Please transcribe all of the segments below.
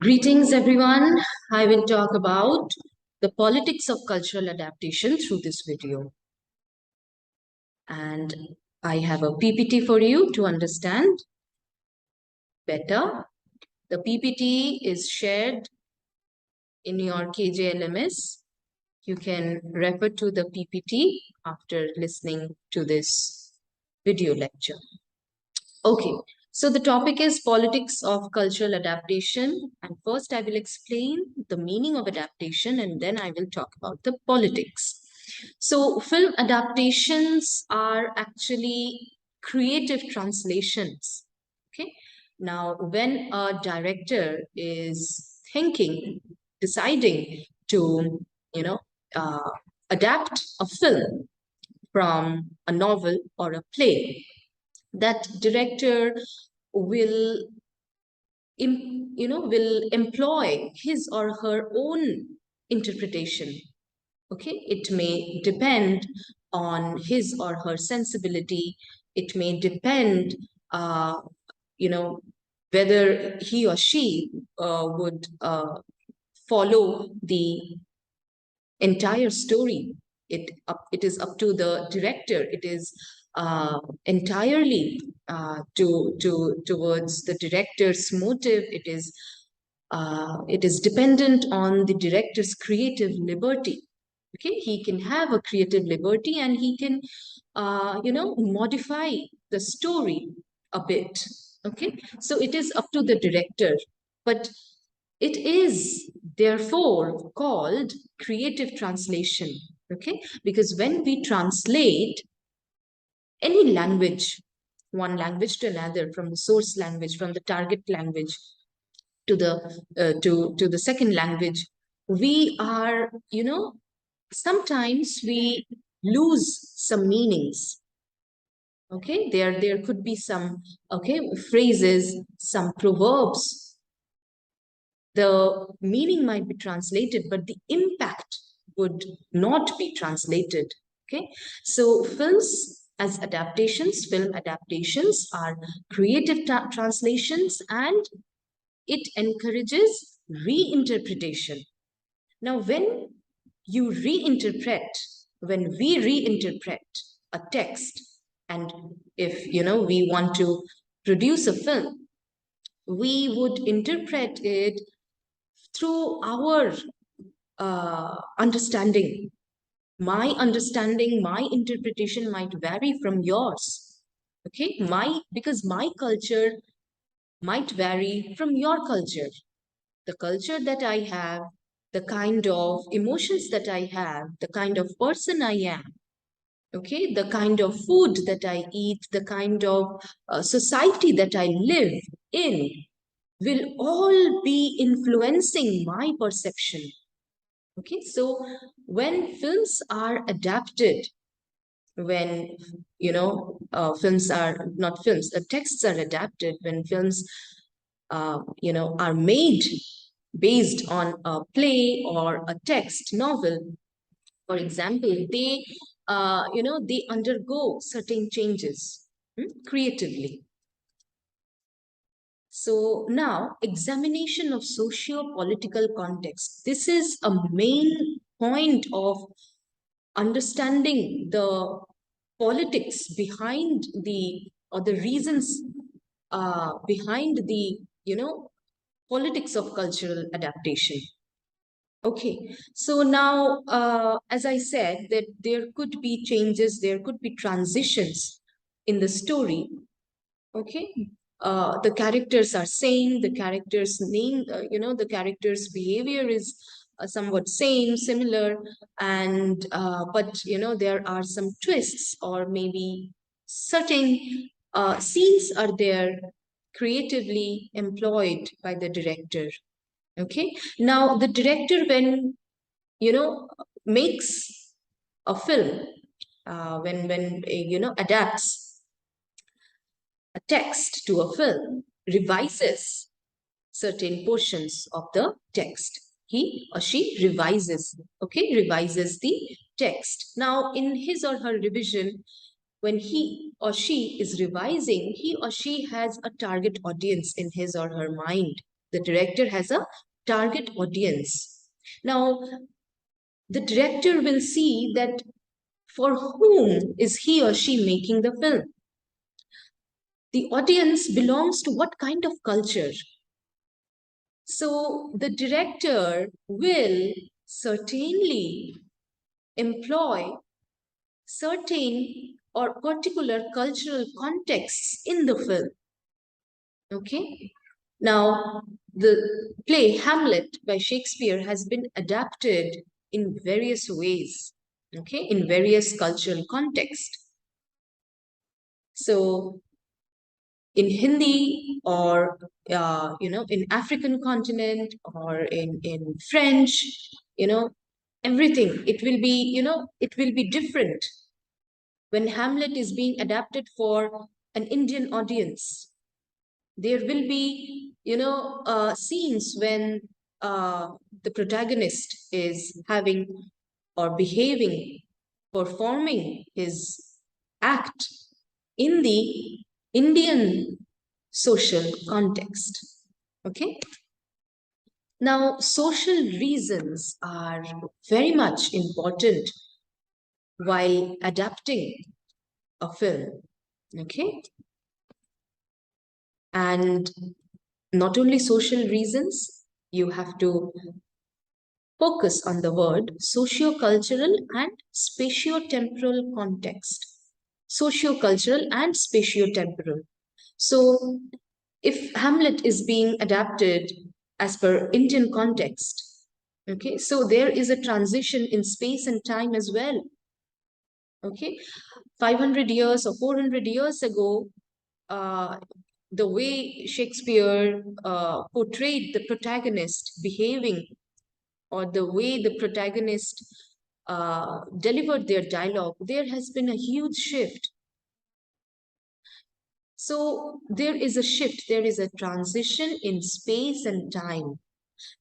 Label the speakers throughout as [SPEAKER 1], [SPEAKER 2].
[SPEAKER 1] Greetings, everyone. I will talk about the politics of cultural adaptation through this video. And I have a PPT for you to understand better. The PPT is shared in your KJLMS. You can refer to the PPT after listening to this video lecture. Okay, so the topic is politics of cultural adaptation. And first I will explain the meaning of adaptation and then I will talk about the politics. So film adaptations are actually creative translations. Okay, now when a director is deciding to, uh, adapt a film from a novel or a play, that director will will employ his or her own interpretation. Okay, it may depend on his or her sensibility. It may depend you know whether he or she would follow the entire story. It is up to the director. It is entirely towards the director's motive. It is dependent on the director's creative liberty. Okay, he can have a creative liberty and he can modify the story a bit. Okay, so it is up to the director, but it is therefore called creative translation. Okay, because when we translate any language, one language to another, from the source language, from the target language to the second language, we are, sometimes we lose some meanings. Okay, there could be some phrases, some proverbs. The meaning might be translated, but the impact would not be translated. Okay, so film adaptations are creative translations, and it encourages reinterpretation. Now, when we reinterpret a text, and if we want to produce a film, we would interpret it through our understanding. My understanding, my interpretation might vary from yours. Okay, because my culture might vary from your culture. The culture that I have, the kind of emotions that I have, the kind of person I am, okay, the kind of food that I eat, the kind of society that I live in will all be influencing my perception. Okay, so when films are adapted, when films are not films, texts are adapted, when films are made based on a play or a text novel, for example, they undergo certain changes creatively. So now, examination of socio-political context. This is a main point of understanding the politics behind the reasons behind the politics of cultural adaptation. Okay, so now, as I said, that there could be changes, there could be transitions in the story. Okay, the characters are same, the characters' name, the characters' behavior is somewhat similar, and but there are some twists, or maybe certain scenes are there creatively employed by the director. Okay, now the director, when makes a film, when adapts a text to a film, revises certain portions of the text. He or she revises, okay, revises the text. Now, in his or her revision, when he or she is revising, he or she has a target audience in his or her mind. The director has a target audience. Now, the director will see that for whom is he or she making the film. The audience belongs to what kind of culture? So the director will certainly employ certain or particular cultural contexts in the film. Okay. Now, the play Hamlet by Shakespeare has been adapted in various ways, okay, in various cultural contexts. So, in Hindi or in African continent or in French, you know, everything it will be different when Hamlet is being adapted for an Indian audience. There will be scenes when the protagonist is having or behaving, performing his act in the Indian social context. Okay. Now, social reasons are very much important while adapting a film. Okay. And not only social reasons, you have to focus on the word socio-cultural and spatio-temporal context. Socio-cultural and spatio-temporal. So, if Hamlet is being adapted as per Indian context, okay, so there is a transition in space and time as well. Okay, 500 years or 400 years ago, the way Shakespeare portrayed the protagonist behaving, or the way the protagonist delivered their dialogue, there has been a huge shift. So there is a shift, there is a transition in space and time.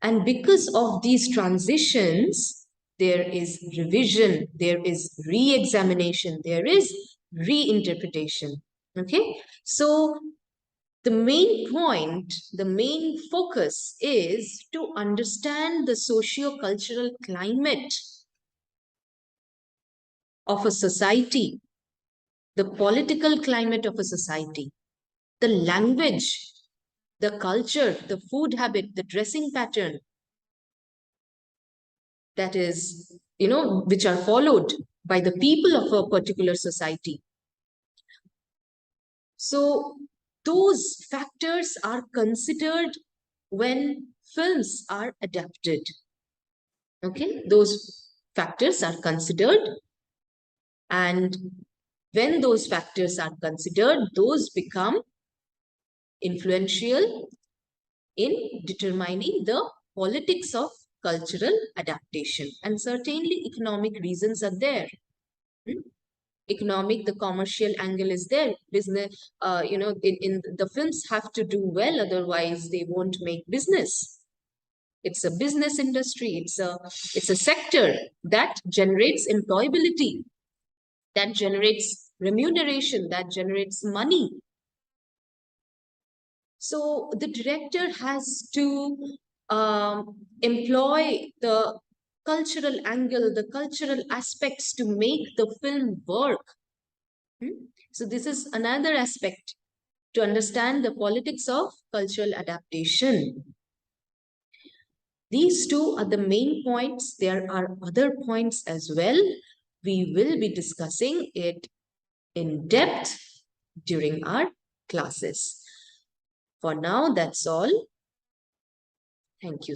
[SPEAKER 1] And because of these transitions, there is revision, there is re examination, there is reinterpretation. Okay, so the main point, the main focus is to understand the socio-cultural climate of a society, the political climate of a society, the language, the culture, the food habit, the dressing pattern that is, which are followed by the people of a particular society. So those factors are considered when films are adapted. Okay, those factors are considered, and when those factors are considered, those become influential in determining the politics of cultural adaptation. And certainly economic reasons are there. Economic, the commercial angle is there. Business, in the films have to do well, otherwise they won't make business. It's a business industry. It's a sector that generates employability, that generates remuneration, that generates money. So the director has to employ the cultural angle, the cultural aspects to make the film work. So this is another aspect to understand the politics of cultural adaptation. These two are the main points. There are other points as well. We will be discussing it in depth during our classes. For now, that's all. Thank you.